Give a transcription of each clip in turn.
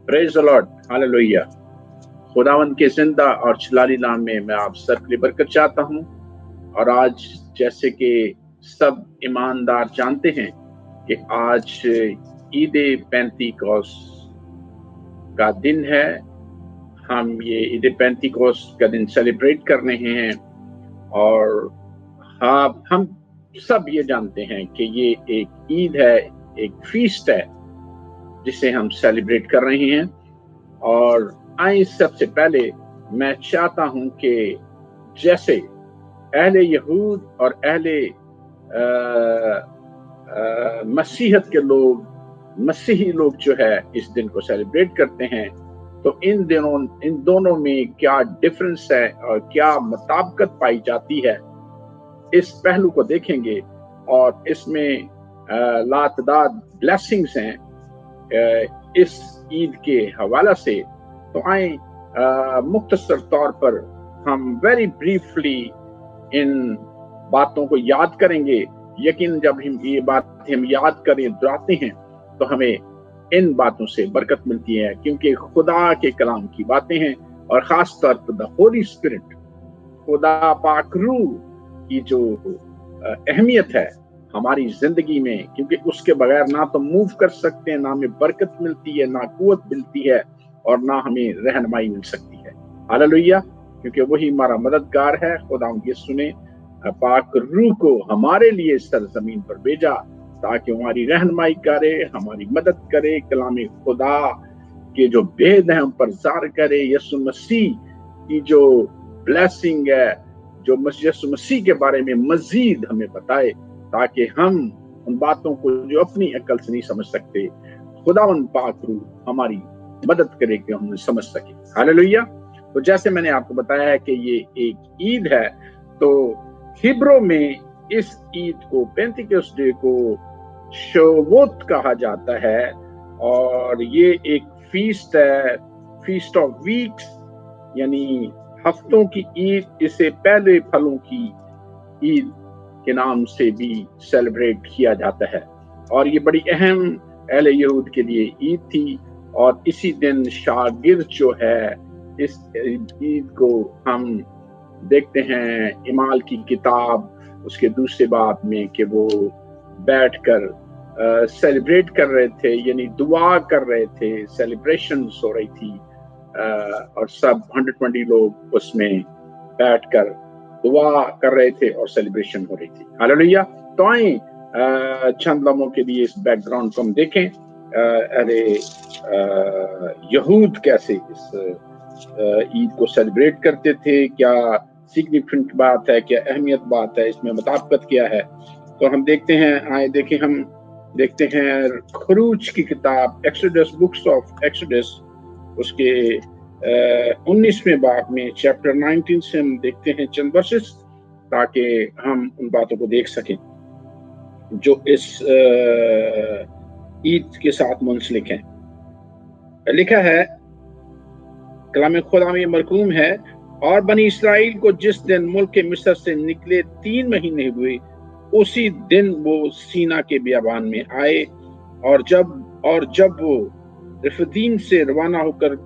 Praise the Lord, hallelujah. खुदावंद के जिंदा और जलाली नाम में मैं आप सब की बरकत चाहता हूँ। और आज जैसे कि सब ईमानदार जानते हैं कि आज ईद पेंतीकोस्त का दिन है। हम ये ईद पेंतीकोस्त का दिन सेलिब्रेट कर रहे हैं और हाँ, हम सब ये जानते हैं कि ये एक ईद है, एक फीस्ट है जिसे हम सेलिब्रेट कर रहे हैं। और आइए सबसे पहले मैं चाहता हूं कि जैसे अहले यहूद और अहले मसीहत के लोग, मसीही लोग जो है इस दिन को सेलिब्रेट करते हैं, तो इन दोनों में क्या डिफरेंस है और क्या मुताबिकत पाई जाती है, इस पहलू को देखेंगे। और इसमें लातदाद ब्लेसिंग्स हैं इस ईद के हवाला से। तो आए मुख्तसर तौर पर हम वेरी ब्रीफली इन बातों को याद करेंगे। यकीन जब हम ये बात हम याद करें, दोहराते हैं, तो हमें इन बातों से बरकत मिलती है, क्योंकि खुदा के कलाम की बातें हैं और खास तौर पर द होली स्पिरिट, खुदा पाक रूह की जो अहमियत है हमारी जिंदगी में, क्योंकि उसके बगैर ना तो मूव कर सकते हैं, ना हमें बरकत मिलती है, ना कुव्वत मिलती है और ना हमें रहनुमाई मिल सकती है। हालेलुया, क्योंकि वही हमारा मददगार है। खुदा यीशु ने पाक रूह को हमारे लिए सरजमीन पर भेजा ताकि हमारी रहनुमाई करे, हमारी मदद करे, कलाम खुदा के जो भेद है हम पर ज़ाहिर करे, यीशु मसीह की जो ब्लेसिंग है, जो यीशु मसीह के बारे में मजीद हमें बताए, ताकि हम उन बातों को जो अपनी अकल से नहीं समझ सकते, खुदावंद पाक रूह हमारी मदद करे कि हम समझ सके। हालेलुया। तो जैसे मैंने आपको बताया है कि ये एक ईद है, तो हिब्रू में इस ईद को, पेंतीकोस्त डे को, शोवोत कहा जाता है। और ये एक फीस्ट है, फीस्ट ऑफ वीक्स, यानी हफ्तों की ईद। इसे पहले फलों की ईद के नाम से भी सेलिब्रेट किया जाता है। और ये बड़ी अहम अहले यहूद के लिए ईद थी। और इसी दिन शागिर्द जो है, इस ईद को हम देखते हैं इमाल की किताब उसके दूसरे बाब में कि वो बैठकर सेलिब्रेट कर रहे थे, यानी दुआ कर रहे थे, सेलिब्रेशंस हो रही थी और सब 120 लोग उसमें बैठकर दुआ कर रहे थे और सेलिब्रेशन हो रही थी। हालेलुया। तो आए चंद लम्हों के लिए इस बैकग्राउंड को हम देखें। अरे यहूद कैसे इस ईद को सेलिब्रेट करते थे, क्या सिग्निफिकेंट बात है, क्या अहमियत बात है, इसमें मुताबिकत क्या है। तो हम देखते हैं, आए देखें, हम देखते हैं खरूज की किताब, एक्सोडस, बुक्स ऑफ एक्सोडस, उसके 19वें बाब में चैप्टर 19 से हम देखते हैं चंद वर्सेस, ताकि हम उन बातों को देख सकें जो इस ईद के साथ मुंसलिक हैं। लिखा है, कलाम खुदा में मरकूम है, और बनी इसराइल को जिस दिन मुल्क के मिस्र से निकले 3 महीने हुए, उसी दिन वो सीना के बियाबान में आए। और जब वो रिफदीम से रवाना होकर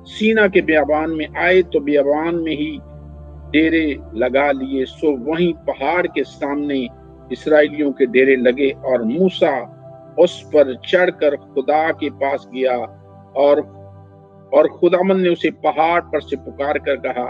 सीना के बियाबान में आए, तो बियाबान में ही डेरे लगा लिए। सो वहीं पहाड़ के सामने इसराइलियों के डेरे लगे। और मूसा उस पर चढ़कर खुदा के पास गया, और खुदामंद ने उसे पहाड़ पर से पुकार कर कहा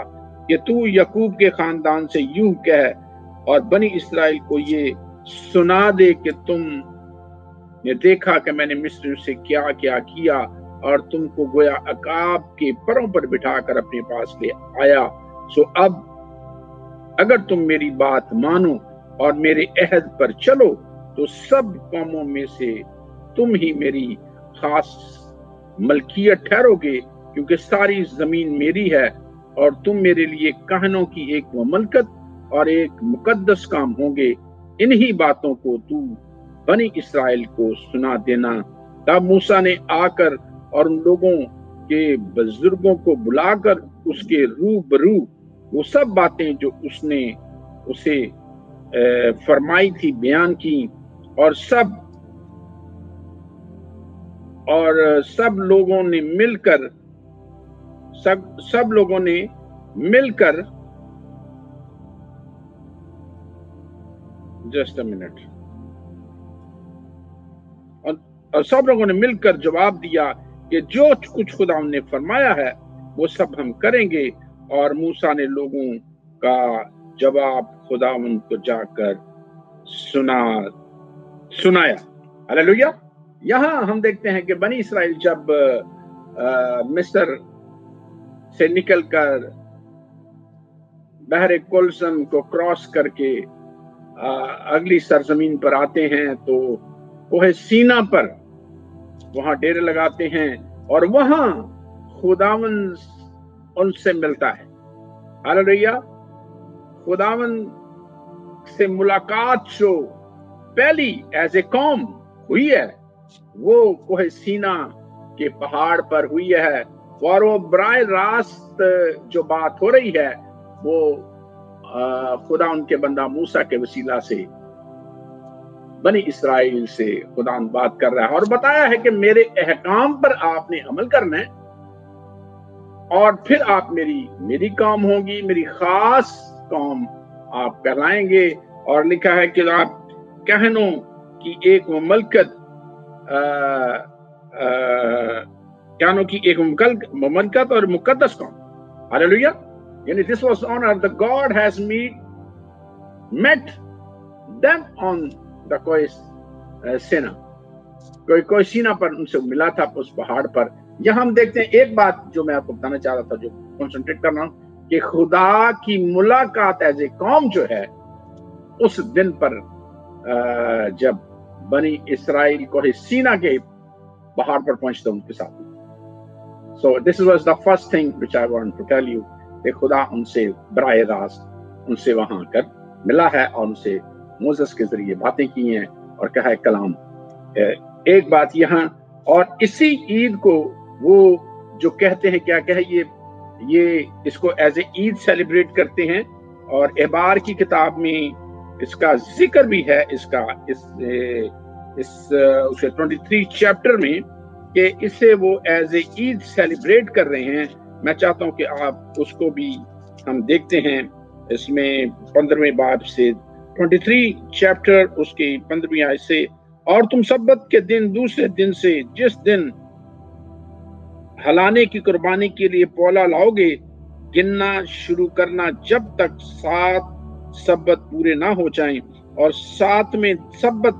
कि तू याकूब के खानदान से यूं कह और बनी इसराइल को ये सुना दे कि तुमने देखा कि मैंने मिस्र से क्या क्या किया, और तुमको गोया अकाब के परों पर बिठाकर अपने पास ले आया। सो अब अगर तुम मेरी बात मानो और मेरे अहद पर चलो, तो सब कौमों में से तुम ही मेरी खास मलकियत ठहरोगे, क्योंकि सारी जमीन मेरी है, और तुम मेरे लिए कहनों की एक ममलकत और एक मुकद्दस काम होंगे। इन्हीं बातों को तू बनी इसराइल को सुना देना। तब मूसा ने आकर और उन लोगों के बुजुर्गों को बुलाकर उसके रूबरू वो सब बातें जो उसने उसे फरमाई थी बयान की, और सब और सब लोगों ने मिलकर जस्ट अ मिनट, और सब लोगों ने मिलकर जवाब दिया कि जो कुछ खुदा ने फरमाया है वो सब हम करेंगे। और मूसा ने लोगों का जवाब खुदावंद को जाकर सुनाया। हालेलुया। यहाँ हम देखते हैं कि बनी इस्राएल जब मिस्र से निकलकर बहरे कुलसम को क्रॉस करके अगली सरजमीन पर आते हैं तो कोहे सीना पर वहां डेरे लगाते हैं और वहां खुदावंद उनसे मिलता है। हालेलुया। खुदावंद से मुलाकात जो पहली एज ए कौम हुई है वो कोहे सीना के पहाड़ पर हुई है, और वो बराह रास्त जो बात हो रही है वो खुदा उनके बंदा मूसा के वसीला से बनी इस्राएल से खुदा बात कर रहा है और बताया है कि मेरे अहकाम पर आपने अमल करना है और फिर आप मेरी कौम होगी, मेरी खास कौम आप कहलाएंगे। और लिखा है कि आप कहनों की एक ममलकत कहनों की एक ममलकत और मुकद्दस कौम। हालेलुया। यानी this was honour the God has met them on the सीना, कोई सीना पर उनसे मिला था उस पहाड़ पर। यहाँ हम देखते हैं एक बात जो मैं आपको बताना चाह रहा था, जो कॉन्सेंट्रेट कर रहा हूँ, कि खुदा की मुलाकात एज ए कौम जो है उस दिन पर जब बनी इस्राएल को सीना के पहाड़ पर पहुंचते उनके साथ। So this was the first thing which I want to tell you कि खुदा उनसे बराह रास्त उनसे वहां आकर मिला है और उनसे मोसेस के जरिए बातें की हैं और कहा है कलाम। एक बात यहाँ, और इसी ईद को वो जो कहते हैं क्या कहे ये इसको एज ए ईद सेलिब्रेट करते हैं, और एबार की किताब में इसका जिक्र भी है इसका इस 23 चैप्टर में कि इसे वो एज ए ईद सेलिब्रेट कर रहे हैं। मैं चाहता हूं कि आप उसको भी हम देखते हैं। इसमें 15वें बाब से 23 चैप्टर उसकी 15वीं आयत से, और तुम सब्बत के दिन दूसरे दिन से जिस दिन हलाने की कुर्बानी के लिए पौला लाओगे गिनना शुरू करना जब तक 7 सब्बत पूरे ना हो जाएं, और 7वें सब्बत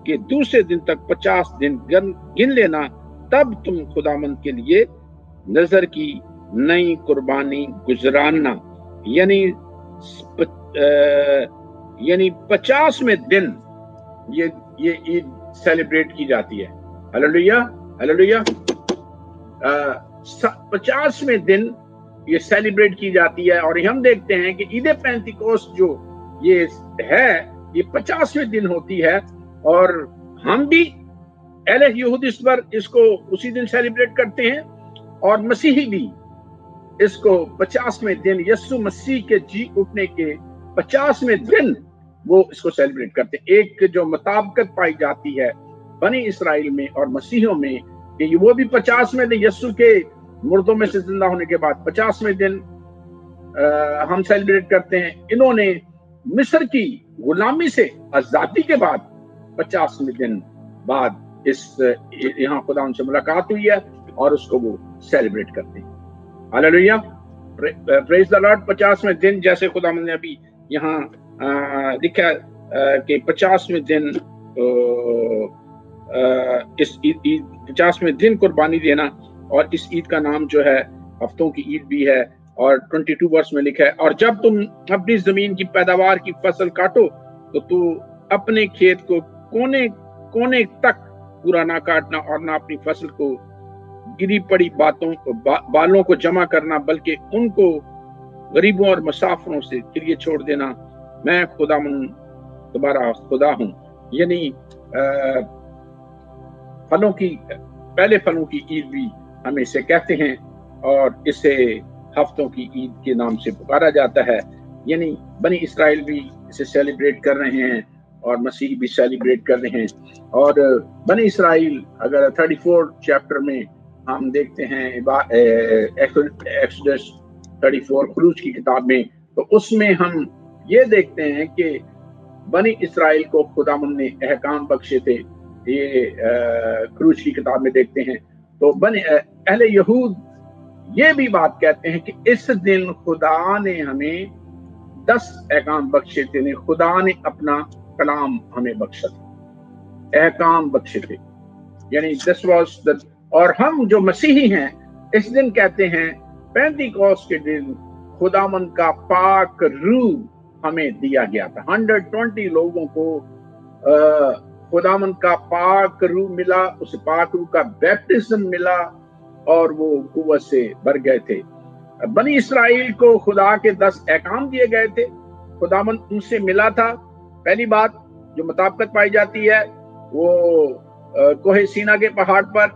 के दूसरे दिन तक 50 दिन गिन लेना, तब तुम खुदावंद के लिए नजर की नई कुर्बानी गुजराना। यानी 50वें दिन ये ईद सेलिब्रेट की जाती है। Hallelujah, hallelujah. 50वें दिन ये सेलिब्रेट की जाती है, और हम देखते हैं कि ईद पेंतिकोस्त जो ये है ये 50वें दिन होती है, और हम भी अहले यहूद इस पर इसको उसी दिन सेलिब्रेट करते हैं, और मसीही भी इसको 50वें दिन यीशु मसीह के जी उठने के 50वें दिन वो इसको सेलिब्रेट करते हैं। एक जो मुताबिकत पाई जाती है बनी इस्राएल में और मसीहियों में कि वो भी 50वें दिन यीशु के मुर्दों में से जिंदा होने के बाद 50वें दिन हम सेलिब्रेट करते हैं। इन्होंने मिस्र की गुलामी से आजादी के बाद 50वें दिन बाद यहाँ खुदा उनसे मुलाकात हुई है और उसको वो सेलिब्रेट करते हैं। Hallelujah, praise the Lord. 50वें दिन जैसे खुदा ने अभी यहाँ लिखा कि 50वें दिन इस 50वें दिन कुर्बानी देना, और इस ईद का नाम जो है हफ्तों की ईद भी है। और 22 वर्ष में लिखा है, और जब तुम अपनी जमीन की पैदावार की फसल काटो तो तू अपने खेत को कोने कोने तक पूरा ना काटना, और ना अपनी फसल को गिरी पड़ी बालों को जमा करना, बल्कि उनको गरीबों और मुसाफिरों से फिर छोड़ देना। मैं तुम्हारा खुदा हूँ। यानी फलों की पहले फलों की ईद भी हम इसे कहते हैं, और इसे हफ्तों की ईद के नाम से पुकारा जाता है। यानी बनी इस्राएल भी इसे सेलिब्रेट कर रहे हैं, और मसीही भी सेलिब्रेट कर रहे हैं। और बनी इसराइल अगर 34 चैप्टर में हम देखते हैं एक्सोडस 34 खुरूज की किताब में, तो उसमें हम ये देखते हैं कि बनी इसराइल को खुदावंद ने अहकाम बख्शे थे। ये खुरूज की किताब में देखते हैं। तो अहले यहूद ये भी बात कहते हैं कि इस दिन खुदा ने हमें 10 अहकाम बख्शे थे, खुदा ने अपना कलाम हमें बख्शा था, अहकाम बख्शे थे, यानी दिस वाज द। और हम जो मसीही हैं इस दिन कहते हैं पेंटिकॉस्ट के दिन खुदावंद का पाक रूह हमें दिया गया था। 120 लोगों को खुदावंद का पाक रूह मिला, उस पाक रूह का बैप्टिज्म मिला और वो कुव्वत से भर गए थे। बनी इसराइल को खुदा के 10 अहकाम दिए गए थे, खुदावंद उनसे मिला था। पहली बात जो मुताबिकत पाई जाती है वो कोहे सीना के पहाड़ पर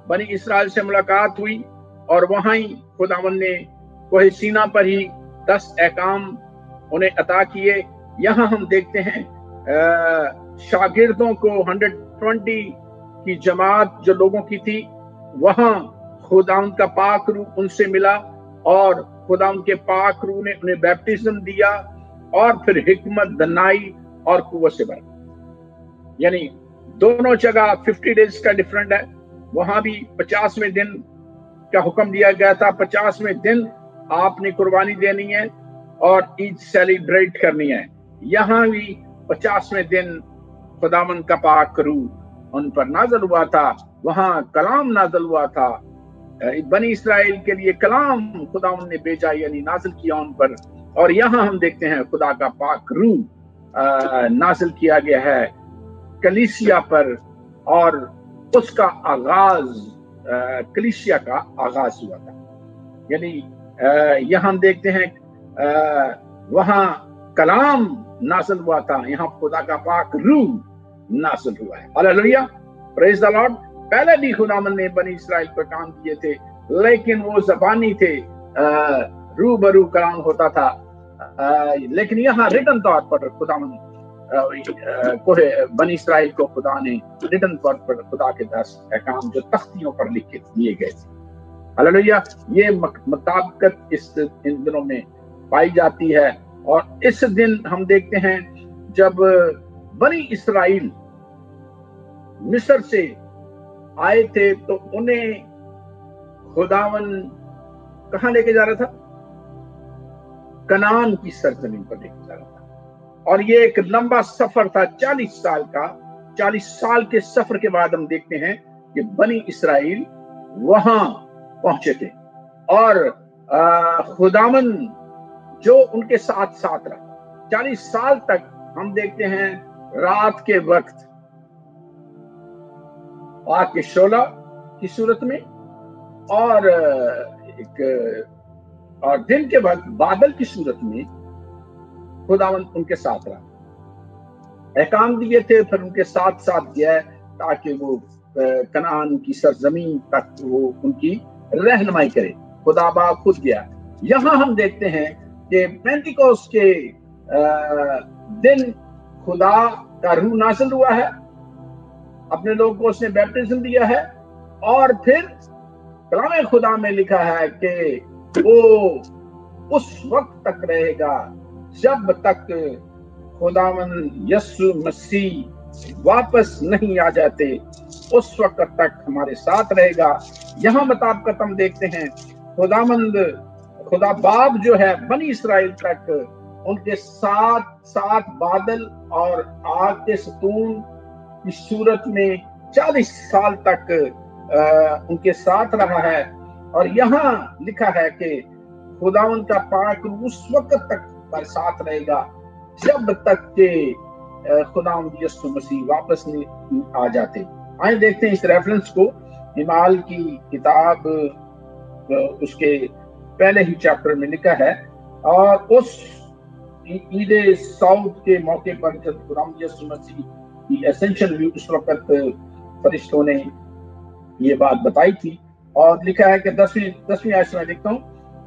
बनी इसराइल से मुलाकात हुई और वहां ही खुदावंद ने कोहे सीना पर ही 10 अहकाम उन्हें अता किए। यहाँ हम देखते हैं शागिर्दों को 120 की जमात जो लोगों की थी, वहां खुदावंद का पाक रूह उनसे मिला और खुदावंद के पाक रूह ने उन्हें बैप्टिज्म दिया और फिर हिकमत, दनाई और कुव्वत से भरा। यानी दोनों जगह 50 डेज का डिफरेंट है। वहां भी 50वें दिन का हुक्म दिया गया था, 50वें दिन आपने कुर्बानी देनी है और ईद सेलिब्रेट करनी है। यहाँ भी 50वें दिन खुदावंद का पाक रूह उन पर नाज़िल हुआ था, वहां कलाम नाज़िल हुआ था। बनी इसराइल के लिए कलाम खुदावंद ने भेजा, यानी नाज़िल किया उन पर। और यहाँ हम देखते हैं खुदा का पाक रूह नाज़िल किया गया है कलीसिया पर और उसका आगाज कलीसिया का आगाज हुआ था। यानी यहाँ हम देखते हैं वहां कलाम नाज़िल हुआ था, यहाँ खुदा का पाक रूह नाज़िल हुआ है। Hallelujah, praise the Lord. पहले भी खुदावंद ने बनी इसराइल पर काम किए थे, लेकिन वो ज़बानी थे, रूबरू कलाम होता था। लेकिन यहाँ रिटन तौर पर खुदावंद बनी इसराइल को खुदा ने रिटन तौर पर खुदा के 10 अहकाम जो तख्तियों पर लिखे दिए गए थे। हालेलुया, ये मुताबिकत इन दिनों में पाई जाती है। और इस दिन हम देखते हैं जब बनी इसराइल मिस्र से आए थे तो उन्हें खुदावंद कहाँ लेके जा रहा था? कनान की सरजमीन पर लेके जा रहा था। और ये एक लंबा सफर था, 40 साल का। 40 साल के सफर के बाद हम देखते हैं कि बनी इसराइल वहां पहुंचे थे और खुदावंद जो उनके साथ साथ रहा 40 साल तक। हम देखते हैं रात के वक्त आग के शोला की सूरत में और दिन के वक्त बादल की सूरत में खुदावंद उनके साथ रहा, अहकाम दिए थे, फिर उनके साथ साथ गया ताकि वो कनान की सरजमीन तक वो उनकी रहनुमाई करे। खुदा बाप खुद गया। यहाँ हम देखते हैं कि पेंटिकोस्ट के दिन खुदा का रूह नाज़िल हुआ है, अपने लोगों को उसने बैप्टिज्म दिया है और फिर कलाम खुदा में लिखा है कि वो उस वक्त तक रहेगा जब तक खुदावंद यीशु मसीह वापस नहीं आ जाते, उस वक्त तक हमारे साथ रहेगा। यहाँ मुताबिकत हम देखते हैं खुदा बाप जो है बनी इसराइल तक उनके साथ साथ बादल और आग के सतून की सूरत में 40 साल तक उनके साथ रहा है। और यहाँ लिखा है कि खुदावंद का पाक उस वक्त तक साथ रहेगा जब तक के खुदावंद यीशु मसीह वापस नहीं आ जाते। आइए देखते हैं इस रेफरेंस को। हिमाल की किताब उसके पहले ही चैप्टर में लिखा है और उस ईद साउद के मौके पर जब खुदावंद यीशु मसीह की एसेंशन हुई उस वक्त फरिश्तों ने ये बात बताई थी। और लिखा है कि 10वीं आयत में लिखता हूँ,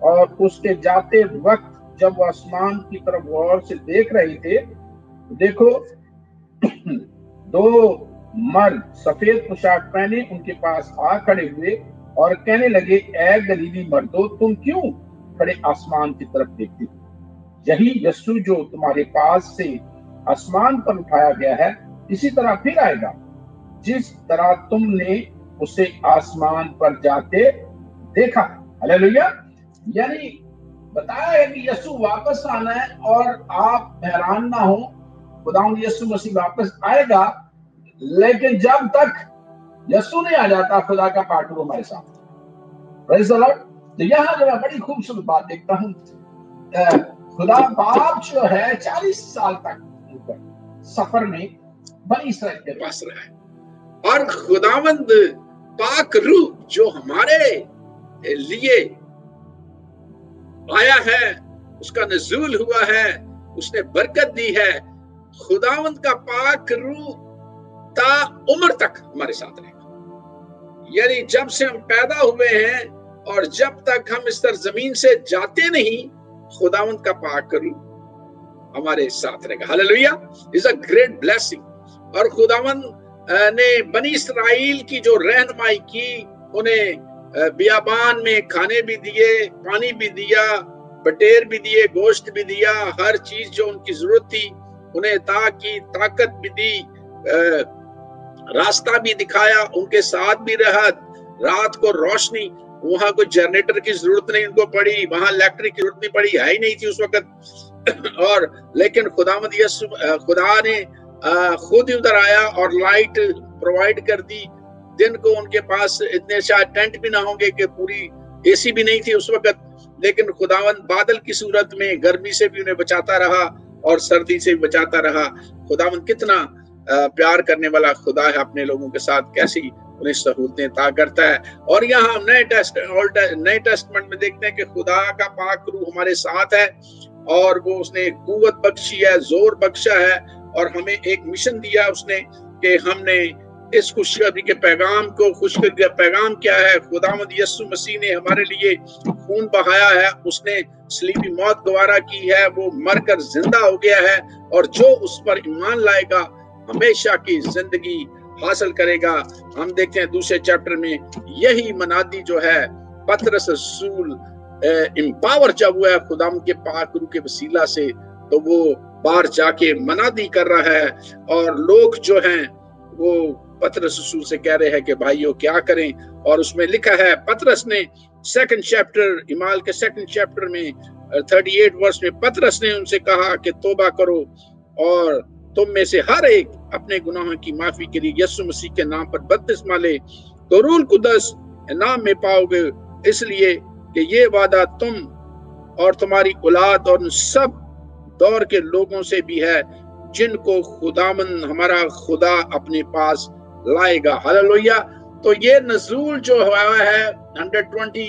और उसके जाते वक्त जब वो आसमान की तरफ गौर से देख रहे थे, देखो दो मर्द सफेद पोशाक पहने उनके पास आ खड़े हुए और कहने लगे, ऐ गलीली मर्दो, तुम क्यों खड़े आसमान की तरफ देखते हो? यही यीशु जो तुम्हारे पास से आसमान पर उठाया गया है, इसी तरह फिर आएगा, जिस तरह तुमने उसे आसमान पर जाते देखा। हालेलुया। यानी बताया है कि यीशु वापस आना है, और आप हैरान ना हो, खुदावंद यीशु मसीह वापस आएगा, लेकिन जब तक यीशु नहीं आ जाता, खुदा का पार्टनर हमारे साथ। Praise the Lord. तो यहाँ जो मैं बड़ी खूबसूरत बात देखता हूँ, खुदा बाप जो है 40 साल तक सफर में बनी इस्राएल के पास रहा है, और खुदावंद पाक रूह जो हमारे लिए आया है, उसका नज़ूल हुआ है, उसने बरकत दी है। खुदावंद का पाक रूह ता उम्र तक हमारे साथ रहेगा। यानी जब से हम पैदा हुए हैं और जब तक हम इस जमीन से जाते नहीं, खुदावंद का पाक रूह हमारे साथ रहेगा। Hallelujah. Is a great blessing. और खुदावंद ने बनी इस्राएल की जो रहनुमाई की, उन्हें बियाबान में खाने भी दिए, पानी भी दिया, बटेर भी दिए, गोश्त भी दिया, हर चीज जो उनकी जरूरत थी उन्हें अता की, ताकत भी दी, रास्ता भी दिखाया, उनके साथ भी रहा, रात को रोशनी, वहां कोई जनरेटर की जरूरत नहीं उनको पड़ी, वहां इलेक्ट्रिक की जरूरत नहीं पड़ी, है ही नहीं थी उस वक्त। और लेकिन खुदा ने खुद उधर आया और लाइट प्रोवाइड कर दी। दिन को उनके पास इतने शायद टेंट भी ना होंगे कि पूरी एसी भी नहीं थी उस वक्त, लेकिन खुदावंद बादल की सूरत में गर्मी से भी उन्हें बचाता रहा और सर्दी से भी बचाता रहा। खुदावंद कितना प्यार करने वाला खुदा है अपने लोगों के साथ, कैसी उन्हें सहूलतें अता करता है। और यहाँ हम नए टेस्टमेंट में देखते हैं कि खुदा का पाक रूह हमारे साथ है, और वो उसने कुव्वत बख्शी है, जोर बख्शा है, और हमें एक मिशन दिया उसने कि हमने इस खुशखबरी के पैगाम को, खुशखबरी का पैगाम क्या है? खुदावंद यीशु मसीह ने हमारे लिए खून बहाया है, उसने सलीबी मौत गवारा की है, वो मरकर जिंदा हो गया है, और जो उस पर ईमान लाएगा हमेशा की जिंदगी हासिल करेगा। हम देखते हैं दूसरे चैप्टर में यही मनादी जो है पतरस रसूल एम्पावर जब हुआ है खुदावंद के पाक रूह के वसीला से, तो वो बाहर जाके मनादी कर रहा है, और लोग जो हैं वो पतरस रसूल से कह रहे हैं कि भाइयों क्या करें। और उसमें लिखा है, पतरस ने सेकंड चैप्टर, इमाल के सेकंड चैप्टर में 38 वर्ष में पतरस ने उनसे कहा कि तौबा करो और तुम में से हर एक अपने गुनाहों की माफी के लिए यीशु मसीह के नाम पर बपतिस्मा ले, तो रूह कुदस इनाम में पाओगे, इसलिए कि ये वादा तुम और तुम्हारी औलाद और सब दौर के लोगों से भी है जिनको खुदावंद हमारा खुदा अपने पास लाएगा। हालेलुया। तो ये नज़ूल जो हुआ है 120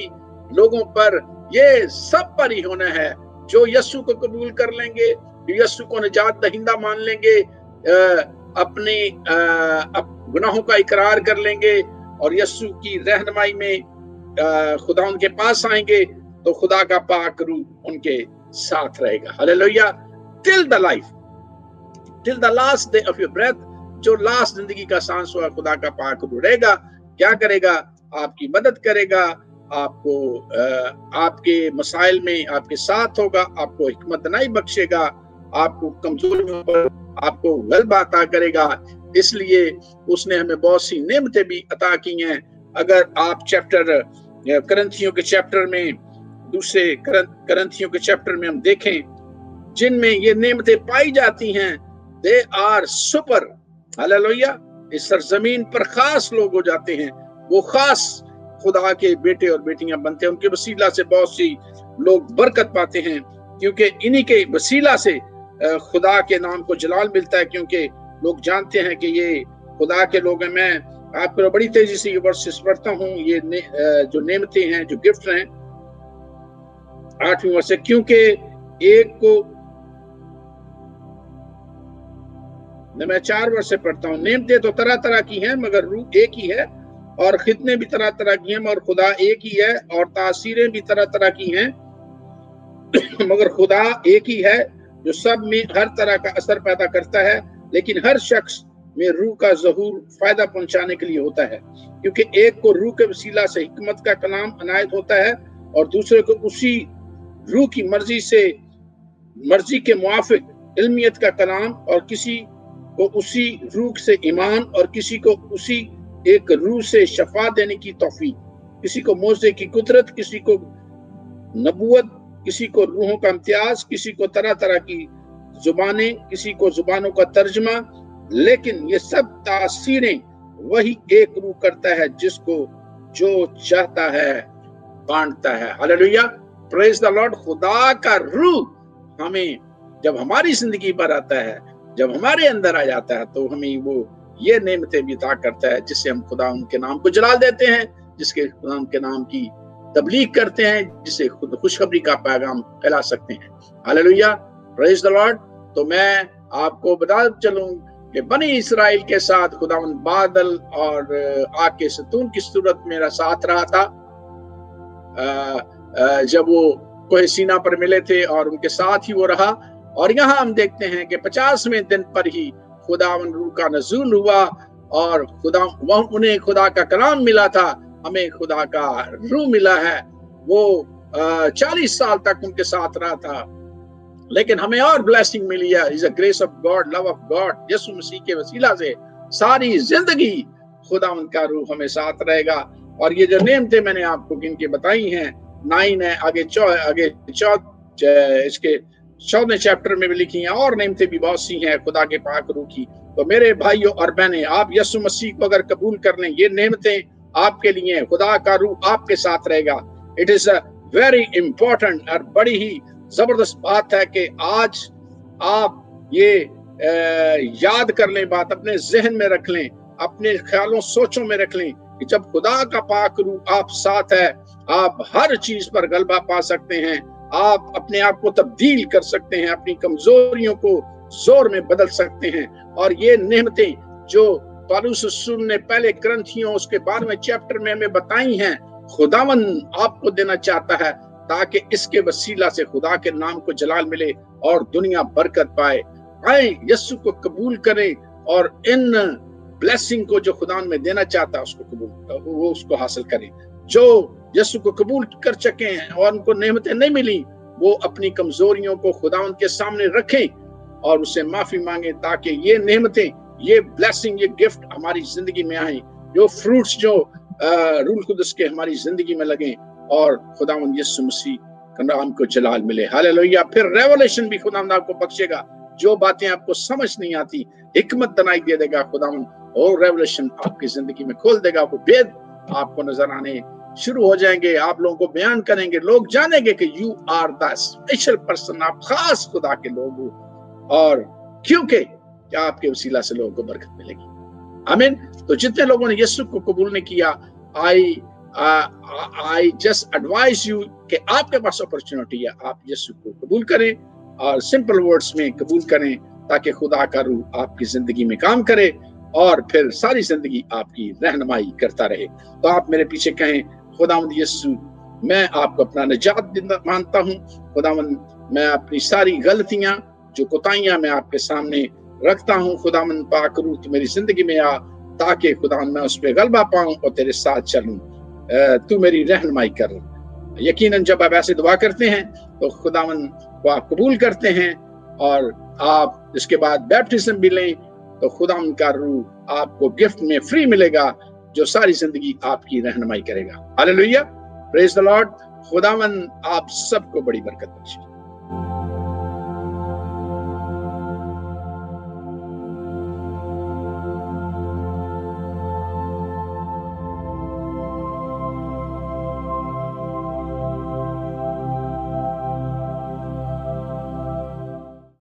लोगों पर, ये सब पर ही होना है जो यीशु को कबूल कर लेंगे, यीशु को निजात दहिंदा मान लेंगे, अपने गुनाहों का इकरार कर लेंगे और यीशु की रहनुमाई में खुदा उनके पास आएंगे, तो खुदा का पाक रूह उनके साथ रहेगा। Hallelujah. Till the life, till the last day of your breath, जो लास्ट जिंदगी का सांस हुआ खुदा का पाक रूह रहेगा। क्या करेगा? आपकी मदद करेगा, आपको आपके मसाइल में आपके साथ होगा, आपको हिकमत नहीं बख्शेगा, आपको कमजोरियों पर आपको गलबा अता करेगा। इसलिए उसने हमें बहुत सी नेमतें भी अता की हैं। अगर आप चैप्टर करंथियों के चैप्टर में, दूसरे करंथियों के चैप्टर में हम देखें जिनमें ये नेमतें पाई जाती हैं, दे आर सुपर। हालेलुया। इस सरजमीन पर खास लोग हो जाते हैं, वो खास खुदा के बेटे और बेटियां बनते हैं। उनके वसीला से बहुत सी लोग बरकत पाते हैं, क्योंकि इन्हीं के वसीला से खुदा के नाम को जलाल मिलता है, क्योंकि लोग जानते हैं कि ये खुदा के लोग हैं। मैं आपको बड़ी तेजी से ये वर्सेस पढ़ता हूँ, ये जो नेमतें हैं, जो गिफ्ट हैं, 8वीं वर्ष से, क्योंकि एक को मैं 4 वर्ष से पढ़ता हूँ। नेमतें तो तरह तरह की हैं मगर रूह एक ही है, और खिदमतें भी तरह तरह की हैं मगर खुदा एक ही है, और तासीरें भी तरह तरह की हैं मगर खुदा एक ही है, जो सब में हर तरह का असर पैदा करता है। लेकिन हर शख्स में रूह का ज़हूर फायदा पहुंचाने के लिए होता है, क्योंकि एक को रूह के वसीला से हिकमत का कलाम अनायत होता है और दूसरे को उसी रूह की मर्जी के मुआफिक इल्मियत का कलाम, और किसी को उसी रूह से ईमान और किसी को उसी एक रूह से शफा देने की तौफीक, किसी को मोज़े की कुदरत, किसी को नबूवत, किसी को रूहों का इम्तियाज, किसी को तरह तरह की जुबानें, किसी को जुबानों का तर्जमा। लेकिन ये सब तासीरें वही एक रूह करता है, जिसको जो चाहता है बांटता है। Hallelujah, praise the Lord. खुदा का रूह हमें जब हमारी जिंदगी पर आता है, जब हमारे अंदर आ जाता है, तो हमें वो ये नेमतें भी अता करता है जिससे हम खुदा उनके नाम को जलाल देते हैं, जिसके खुदा उनके नाम की तबलीग करते हैं, जिससे खुद खुशखबरी का पैगाम फैला सकते हैं। Hallelujah, praise the Lord. तो मैं आपको बता चलूं कि बनी इस्राएल के साथ खुदावंद बादल और आग के सतून की सूरत मेरा साथ रहा था जब वो कोहे सीना पर मिले थे, और उनके साथ ही वो रहा। और यहाँ हम देखते हैं कि 50वें दिन पर ही खुदावंद रूह का नज़ूल हुआ और उन्हें खुदा का कलाम मिला था, हमें खुदा का रूह मिला है। वो 40 साल तक उनके साथ रहा था, लेकिन हमें और ब्लेसिंग मिली है। Is a grace of God, love of God. Yeshu Masih के वसीला से सारी जिंदगी खुदा उनका रूह हमें साथ रहेगा। और ये जो नेमतें मैंने आपको गिन के बताई हैं, 9 है, आगे इसके 14वें चैप्टर में भी लिखी हैं, और नेमतें भी बहुत सी हैं खुदा के पाक रूह की। तो मेरे भाइयों और बहनें, आप यीशु मसीह को अगर कबूल कर लें, ये नेमतें आपके लिए, खुदा का रूह आपके साथ रहेगा। It is a very important और बड़ी ही जबरदस्त बात है कि आज आप ये याद कर लें, बात अपने जहन में रख लें, अपने ख्यालों सोचों में रख लें कि जब खुदा का पाक रूह आप साथ है, आप हर चीज पर गलबा पा सकते हैं, आप अपने आप को तब्दील कर सकते हैं, अपनी कमजोरियों को जोर में बदल सकते हैं। और ये नेमतें जो पौलुस रसूल ने पहले ग्रंथियों उसके 12वें चैप्टर में हमें बताई हैं, खुदावन आपको देना चाहता है, ताकि इसके वसीला से खुदा के नाम को जलाल मिले और दुनिया बरकत पाए। आए यीशु को कबूल करें और इन ब्लेसिंग को जो खुदा में देना चाहता है उसको हासिल करें। जो यीशु को कबूल कर चुके हैं और उनको नेमतें नहीं मिली, वो अपनी कमजोरियों को खुदा के सामने रखें और उससे माफी मांगे, ताकि ये नेमतें, ये ब्लेसिंग, ये गिफ्ट हमारी जिंदगी में आए, जो फ्रूट्स जो रूह कुदस के हमारी जिंदगी में लगे और खुदावंद यीशु मसीह के नाम को जलाल मिले। हालेलुया। फिर रेवलेशन भी खुदावंद आपको बख्शेगा, जो बातें आपको समझ नहीं आती हिकमत दनाई दे देगा खुदावंद, और रेवलेशन आपकी जिंदगी में खोल देगा। वो भेद आपको नजर आने शुरू हो जाएंगे, आप लोगों को बयान करेंगे, लोग जानेंगे कि you are the special person, आप खास खुदा के लोग हो, और क्योंकि आपके वसीला से लोगों को बरकत मिलेगी। आमीन। तो जितने लोगों ने यीशु को कबूल नहीं किया, आई जस्ट एडवाइज यू कि आपके पास अपॉर्चुनिटी है, आप यीशु को कबूल करें और सिंपल वर्ड्स में कबूल करें, ताकि खुदा का रूह आपकी जिंदगी में काम करे और फिर सारी जिंदगी आपकी रहनुमाई करता रहे। तो आप मेरे पीछे कहें, खुदावंद यीशु, मैं आपको अपना निजात मानता हूँ। खुदावंद, मैं अपनी सारी गलतियां, जो कोताहियां मैं आपके सामने रखता हूँ। खुदावंद पाक रूह तू मेरी जिंदगी में आ, ताकि खुदावंद मैं उस पर गलबा पाऊं और तेरे साथ चलूं। तू मेरी रहनुमाई कर। यकीनन जब आप ऐसे दुआ करते हैं तो खुदावंद को आप कबूल करते हैं, और आप इसके बाद बैप्टिज्म भी लें, तो खुदावंद का रूह आपको गिफ्ट में फ्री मिलेगा, जो सारी जिंदगी आपकी रहनुमाई करेगा। Hallelujah, praise the Lord. खुदावंद आप सबको बड़ी बरकत बख्शे।